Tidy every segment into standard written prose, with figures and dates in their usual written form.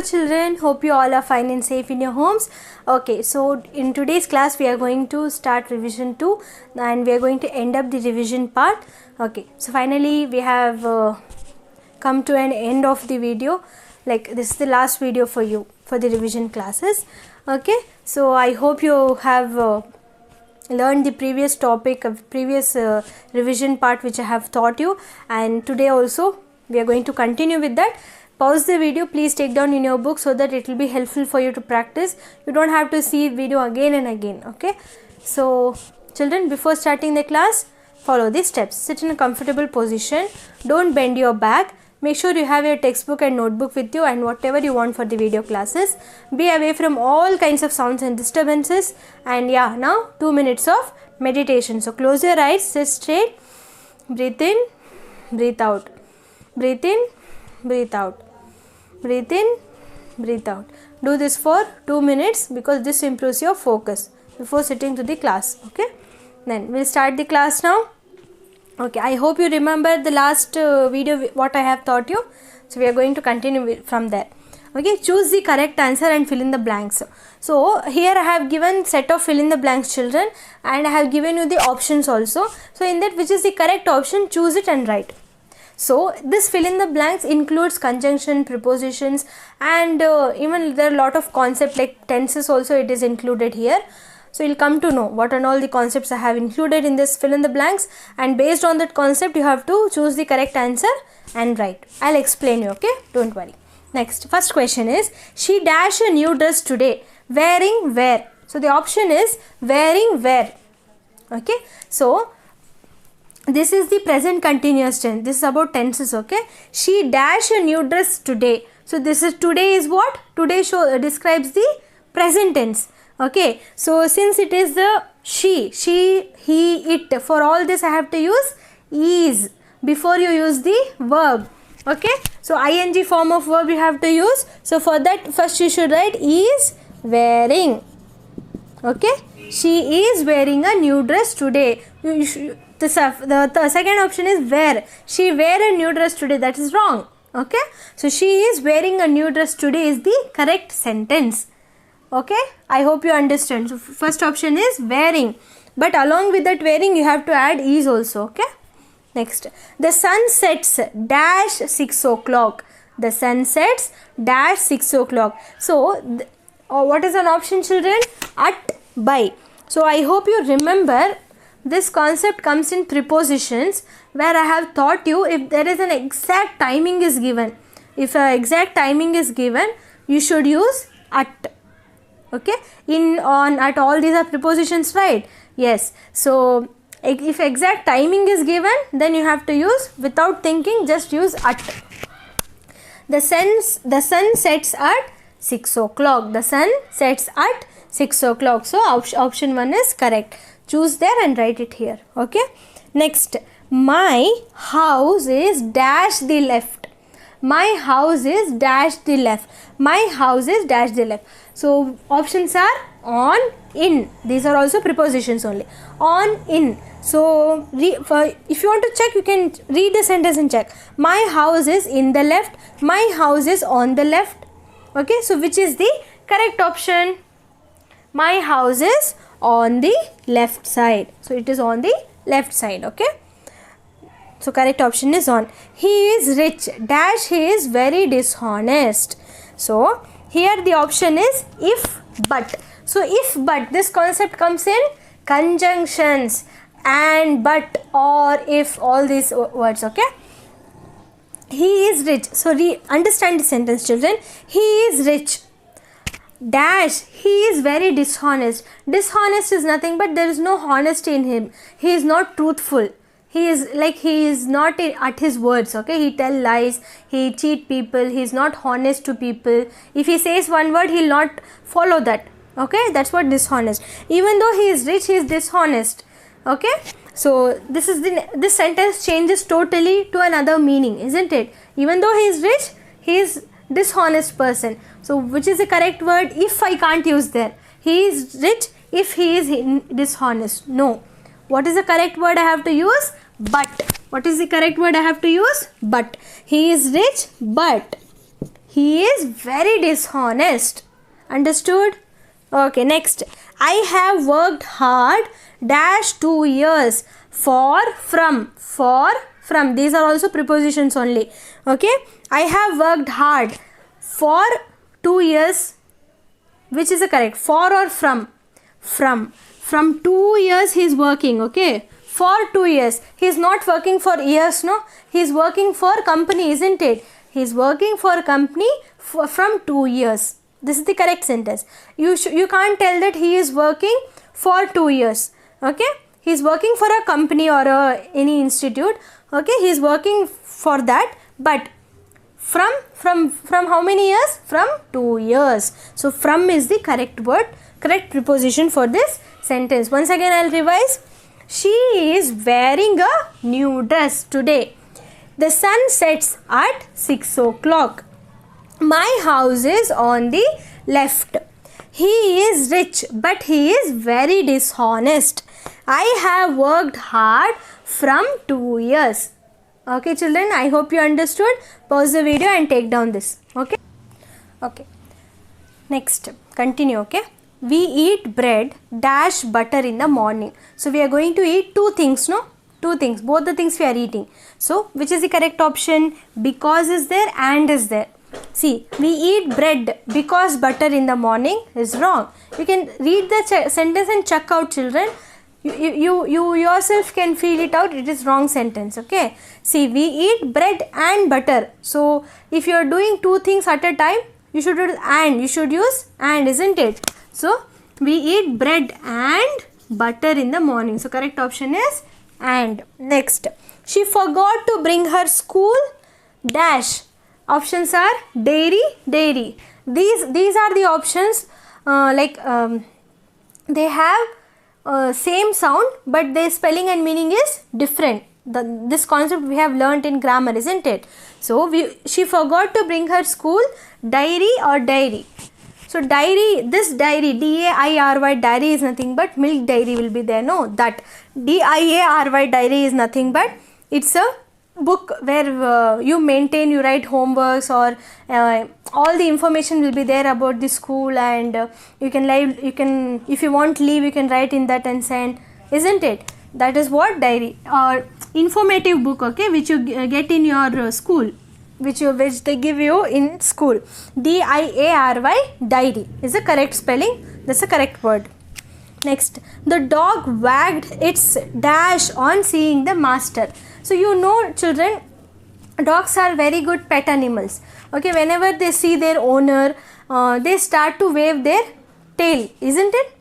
Children, hope you all are fine and safe in your homes. Okay, so in today's class we are going to start revision 2 and we are going to end up the revision part. Okay, so finally we have come to an end of the video. Like, this is the last video for you for the revision classes. Okay, so I hope you have learned the previous topic of previous revision part which I have taught you, and today also we are going to continue with that. Pause the video, please take down in your book so that it will be helpful for you to practice. You don't have to see video again and again. Okay, so children, before starting the class, follow these steps. Sit in a comfortable position, don't bend your back, make sure you have your textbook and notebook with you and whatever you want for the video classes. Be away from all kinds of sounds and disturbances. And yeah, now 2 minutes of meditation. So close your eyes, sit straight, breathe in, breathe out, breathe in, breathe out, breathe in, breathe out. Do this for 2 minutes because this improves your focus before sitting to the class. Okay, then we'll start the class now. Okay, I hope you remember the last video what I have taught you. So we are going to continue from there. Okay, choose the correct answer and fill in the blanks. So here I have given set of fill in the blanks, children, and I have given you the options also. So in that, which is the correct option, choose it and write. So this fill in the blanks includes conjunction, prepositions, and even there are a lot of concepts like tenses also it is included here. So you'll come to know what and all the concepts I have included in this fill in the blanks, and based on that concept you have to choose the correct answer and write. I'll explain you, okay? Don't worry. Next, first question is, she dash a new dress today. Wearing where? So the option is wearing where. Okay, so this is the present continuous tense. This is about tenses. Okay, she dash a new dress today. So this is today is what? Today describes the present tense. Okay, so since it is the she, he, it, for all this I have to use is before you use the verb. Okay, so ing form of verb you have to use. So for that, first you should write is wearing. Okay, she is wearing a new dress today. The second option is wear. She wear a new dress today. That is wrong. Okay, so she is wearing a new dress today is the correct sentence. Okay, I hope you understand. So first option is wearing, but along with that wearing you have to add is also. Okay, next, the sun sets dash 6 o'clock. The sun sets dash 6 o'clock. So what is an option, children? At, by. So I hope you remember this concept comes in prepositions, where I have taught you if there is an exact timing is given. If an exact timing is given, you should use at. Okay, in, on, at, all these are prepositions, right? Yes. So if exact timing is given, then you have to use, without thinking, just use at. The sun sets at 6 o'clock. The sun sets at 6 o'clock. So option 1 is correct. Choose there and write it here. Okay, next, my house is dash the left. My house is dash the left. My house is dash the left. So options are on, in. These are also prepositions only. On, in. So if you want to check, you can read the sentence and check. My house is in the left. My house is on the left. Okay, so which is the correct option? My house is on the left side. So it is on the left side. Okay, so correct option is on. He is rich dash he is very dishonest. So here the option is if, but. So if, but, this concept comes in conjunctions, and, but, or, if, all these words. Okay, he is rich. So understand the sentence, children. He is rich dash he is very dishonest. Dishonest is nothing but there is no honesty in him. He is not truthful. He is not at his words. Okay, he tell lies, he cheat people, he is not honest to people. If he says one word, he will not follow that. Okay, that's what dishonest. Even though he is rich, he is dishonest. Okay, so this sentence changes totally to another meaning, isn't it? Even though he is rich, he is dishonest person. So which is the correct word? If I can't use there. He is rich if he is dishonest. No. What is the correct word I have to use? But. What is the correct word I have to use? But. He is rich, but. He is very dishonest. Understood? Okay, next. I have worked hard dash 2 years for from. These are also prepositions only. Okay, I have worked hard for 2 years. Which is the correct? For or from? From 2 years he is working. Okay, for 2 years. He is not working for years, no. He is working for company, isn't it? He is working for a company from 2 years. This is the correct sentence. You can't tell that he is working for 2 years. Okay, he is working for a company or any institute. Okay, he is working for that, but from how many years? From 2 years. So from is the correct word, correct preposition for this sentence. Once again I'll revise. She is wearing a new dress today. The sun sets at 6 o'clock. My house is on the left. He is rich, but he is very dishonest. I have worked hard from 2 years. Okay children, I hope you understood. Pause the video and take down this. Okay. Next, continue. Okay. We eat bread dash butter in the morning. So we are going to eat two things, no? Two things. Both the things we are eating. So which is the correct option? Because is there and is there. See, we eat bread because butter in the morning is wrong. You can read the sentence and check out, children. You yourself can feel it out. It is wrong sentence. Okay. See, we eat bread and butter. So if you are doing two things at a time, you should do and. You should use and, isn't it? So we eat bread and butter in the morning. So correct option is and. Next, she forgot to bring her school dash. Options are dairy. These are the options. They have same sound, but their spelling and meaning is different. This concept we have learnt in grammar, isn't it? So she forgot to bring her school dairy or dairy. So dairy, this dairy, D-A-I-R-Y, dairy is nothing but milk dairy will be there. No, that D-I-A-R-Y, dairy is nothing but it's a book where you maintain, you write homeworks, or all the information will be there about the school, and you can if you want leave, you can write in that and send, isn't it? That is what dairy or informative book, okay, which you get in your school, which they give you in school. D-I-A-R-Y, dairy is the correct spelling. That's the correct word. Next, the dog wagged its dash on seeing the master. So you know, children, dogs are very good pet animals. Okay, whenever they see their owner, they start to wave their tail, isn't it?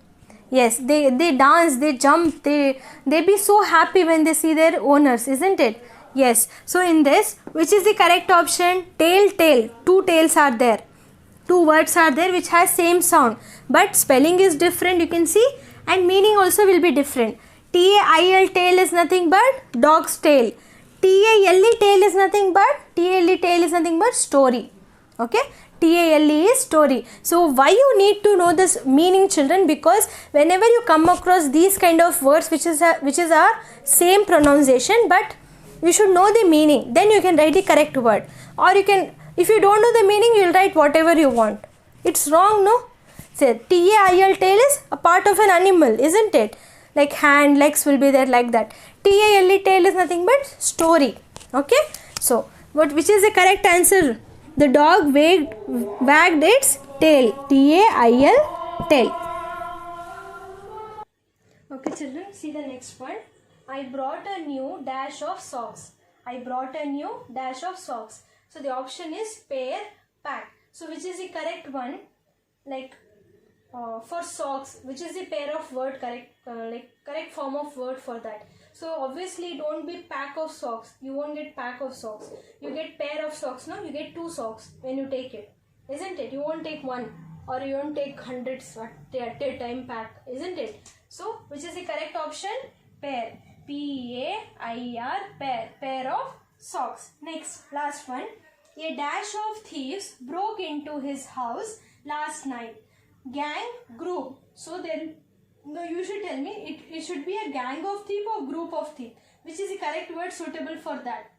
Yes, they dance, they jump, they be so happy when they see their owners, isn't it? Yes. So in this, which is the correct option? Tail. Two tails are there. Two words are there which has same sound, but spelling is different, you can see, and meaning also will be different. T-A-I-L, tail is nothing but dog's tail. T-A-L-E, tail is nothing but story. Okay, T-A-L-E is story. So why you need to know this meaning, children? Because whenever you come across these kind of words which is our same pronunciation, but you should know the meaning, then you can write the correct word. Or you can, if you don't know the meaning, you will write whatever you want. It's wrong, no? Say T-A-I-L, tail is a part of an animal, isn't it? Like hand, legs will be there, like that. T-A-L-E, tail is nothing but story. Okay. So which is the correct answer? The dog wagged its tail. T-A-I-L, tail. Okay children, see the next one. I brought a new dash of socks. So the option is pair, pack. So which is the correct one? Like for socks, which is the pair of word correct form of word for that? So obviously don't be pack of socks. You won't get pack of socks. You get pair of socks, no? You get two socks when you take it, isn't it? You won't take one, or you won't take hundreds at a time pack, isn't it? So which is the correct option? Pair. P-A-I-R, pair of socks. Next, last one. A dash of thieves broke into his house last night. Gang, group. So then, no, you should tell me, it should be a gang of thief or group of thief. Which is the correct word suitable for that?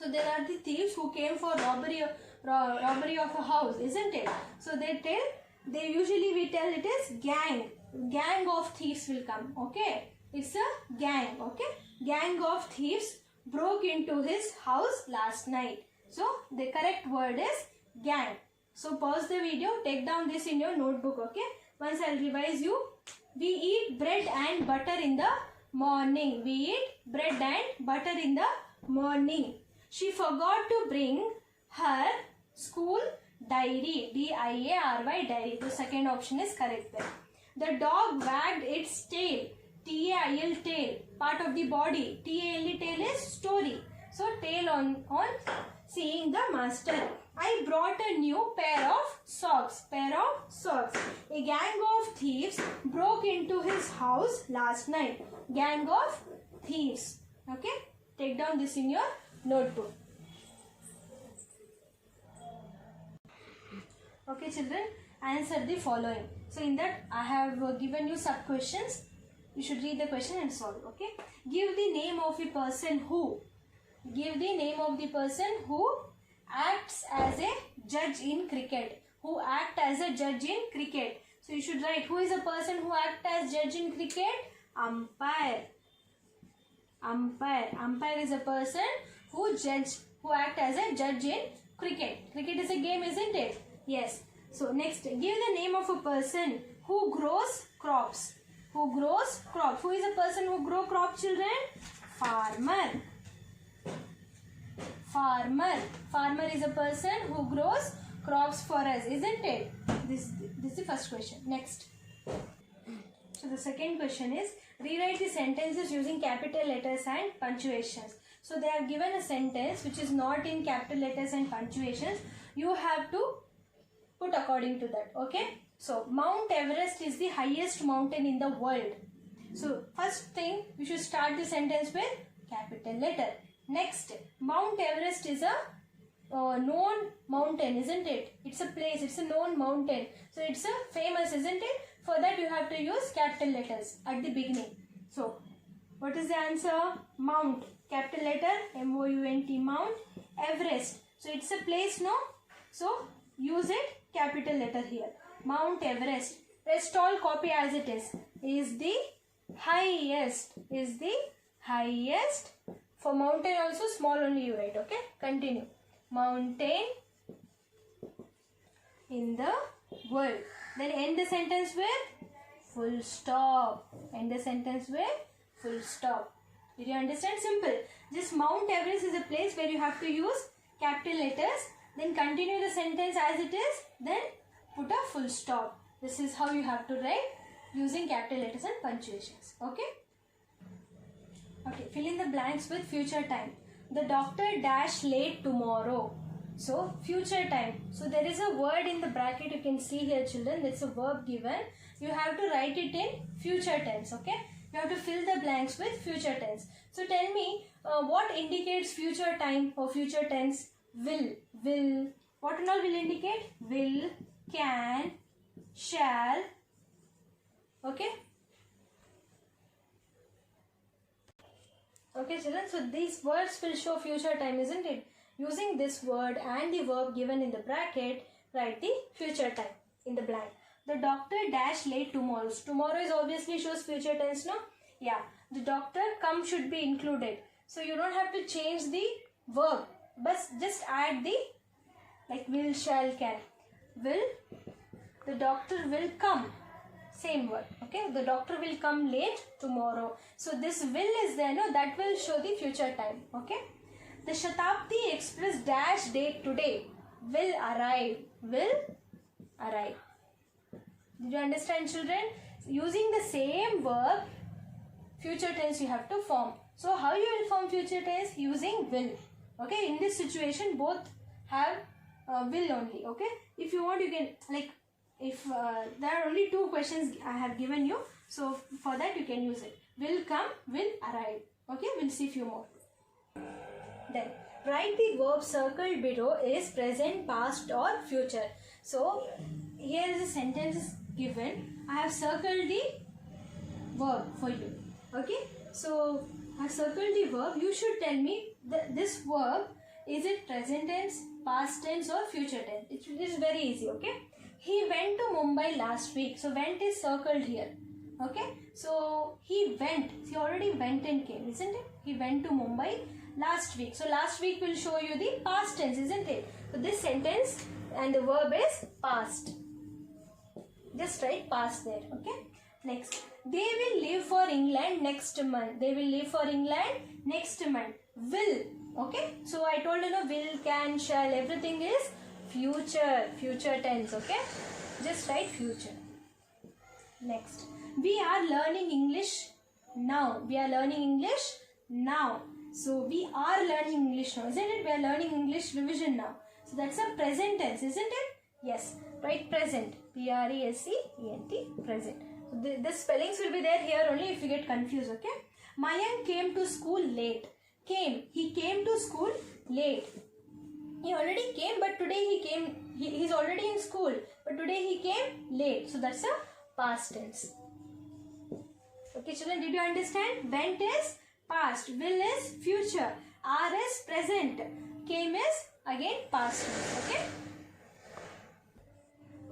So there are the thieves who came for robbery of a house, isn't it? So they usually we tell it is gang of thieves will come. Okay, it's a gang. Okay, gang of thieves broke into his house last night. So the correct word is gang. So pause the video, take down this in your notebook. Okay, once I'll revise you. We eat bread and butter in the morning. We eat bread and butter in the morning. She forgot to bring her school diary. D-I-A-R-Y, diary. The second option is correct there. The dog wagged its tail. T-A-I-L, tail. Part of the body. T-A-L, tail is story. So tail on seeing the master. I brought a new pair of socks. Pair of socks. A gang of thieves broke into his house last night. Gang of thieves. Okay. Take down this in your notebook. Okay children, answer the following. So in that I have given you sub questions. You should read the question and solve. Okay. Give the name of a person who. Give the name of the person who acts as a judge in cricket. Who act as a judge in cricket. So you should write who is a person who acts as judge in cricket. Umpire. Umpire. Umpire is a person who act as a judge in cricket. Cricket is a game, isn't it? Yes. So next, give the name of a person who grows crops. Who grows crops. Who is a person who grows crops, children? Farmer. Farmer. Farmer is a person who grows crops for us, isn't it? This is the first question. Next. So the second question is, rewrite the sentences using capital letters and punctuations. So they have given a sentence which is not in capital letters and punctuations. You have to put according to that. Okay. So Mount Everest is the highest mountain in the world. So first thing, we should start the sentence with capital letter. Next, Mount Everest is a known mountain, isn't it? It's a place, it's a known mountain. So it's a famous, isn't it? For that you have to use capital letters at the beginning. So what is the answer? Mount. Capital letter M-O-U-N-T, Mount Everest. So it's a place, no? So use it capital letter here. Mount Everest. Rest all copy as it is. Is the highest. Is the highest. For mountain also small only you write. Okay. Continue. Mountain in the world. Then end the sentence with full stop. End the sentence with full stop. Did you understand? Simple. Just Mount Everest is a place where you have to use capital letters. Then continue the sentence as it is. Then put a full stop. This is how you have to write using capital letters and punctuations. Okay. Okay. Fill in the blanks with future time. The doctor dash late tomorrow. So future time. So there is a word in the bracket you can see here, children. That's a verb given. You have to write it in future tense. Okay. You have to fill the blanks with future tense. So tell me what indicates future time or future tense? Will. What and all will indicate? Will, can, shall. Okay. Okay children, so these words will show future time, isn't it? Using this word and the verb given in the bracket, write the future time in the blank. The doctor dash late tomorrow. Tomorrow is obviously shows future tense, no? Yeah. The doctor come should be included. So you don't have to change the verb, but just add the like will, shall, can. Will, the doctor will come. Same word. Okay. The doctor will come late tomorrow. So this will is there, no? That will show the future time. Okay. The Shatabdi Express dash date today. Will arrive. Will arrive. Did you understand, children? Using the same verb, future tense you have to form. So how you will form future tense? Using will. Okay. In this situation, both have will only. Okay. If you want, you can like if there are only two questions I have given you. So for that you can use it. Will come, will arrive. Okay. We'll see few more. Then write the verb circled below is present, past or future. So here is a sentence given. I have circled the verb for you. Okay. So I have circled the verb. You should tell me this verb is it present tense, past tense or future tense? It is very easy, okay? He went to Mumbai last week. So went is circled here. Okay, so he went. He already went and came, isn't it? He went to Mumbai last week. So last week will show you the past tense, isn't it? So this sentence and the verb is past. Just write past there, okay? Next, they will leave for England next month. They will leave for England next month. Will, okay? So I told you, will, can, shall, everything is future tense, okay? Just write future. Next, we are learning English now. We are learning English now. So we are learning English now, isn't it? We are learning English revision now. So that's a present tense, isn't it? Yes, write present. P-R-E-S-E-E-N-T, present. So the spellings will be there here only if you get confused, okay? Mayank came to school late. Came. He came to school late. He already came, but today he's already in school, but today he came late. So that's a past tense. Okay, children, did you understand? Went is past, will is future, are is present, came is again past tense. Okay?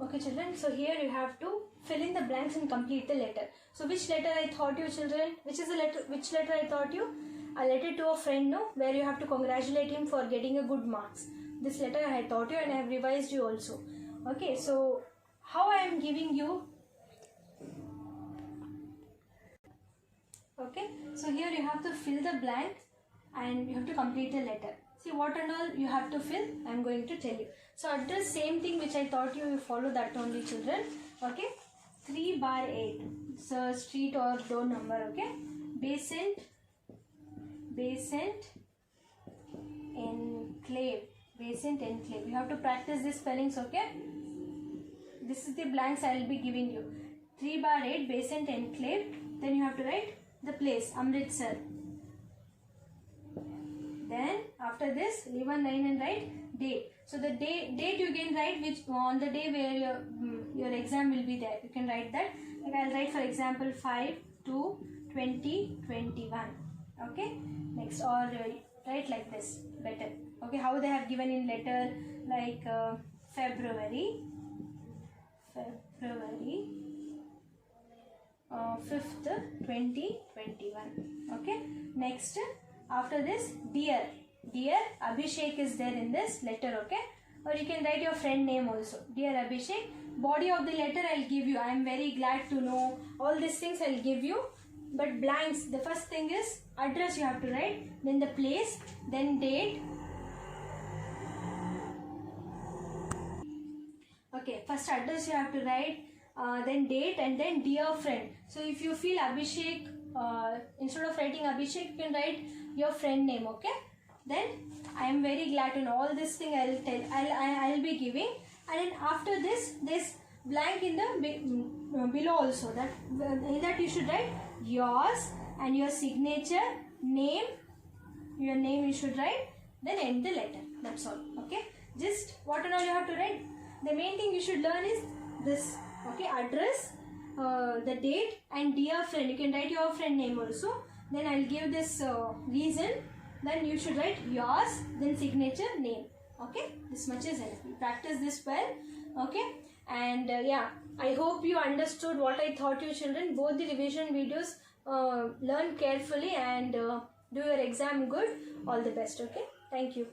Okay, children, so here you have to fill in the blanks and complete the letter. So which letter I taught you, children? Which letter I taught you? A letter to a friend, no? Where you have to congratulate him for getting a good marks. This letter I had taught you and I have revised you also. Okay, so how I am giving you. Okay, so here you have to fill the blank and you have to complete the letter. See what and all you have to fill, I am going to tell you. So address, same thing which I taught you, you follow that only, children. Okay, 3/8. It's a street or door number, okay. Basement, enclave. Basement, enclave. You have to practice these spellings, okay. This is the blanks I will be giving you. 3/8, basement, enclave. Then you have to write the place, Amritsar. Then after this, leave a line and write date. So the date you can write which on the day where your exam will be there. You can write that. Like I'll write for example 5/2/2021. Okay. Next, or write like this, better. Okay, how they have given in letter, like February 5th 2021. Okay, next, after this, dear Abhishek is there in this letter, okay, or you can write your friend name also, dear Abhishek. Body of the letter I'll give you. I am very glad to know. All these things I'll give you, but blanks, the first thing is address you have to write, then the place, then date. Okay, first address you have to write, then date, and then dear friend. So if you feel Abhishek, instead of writing Abhishek, you can write your friend name, okay. Then I am very glad to know. All this thing I'll be giving, and then after this blank in the below also, that in that you should write yours and your signature, name, your name you should write, then end the letter. That's all. Okay, just what and all you have to write. The main thing you should learn is this. Okay, address, the date, and dear friend. You can write your friend name also. Then I'll give this reason. Then you should write yours, then signature, name. Okay, this much is enough. You practice this well. Okay, and yeah, I hope you understood what I taught you, children. Both the revision videos, learn carefully and do your exam good. All the best. Okay, thank you.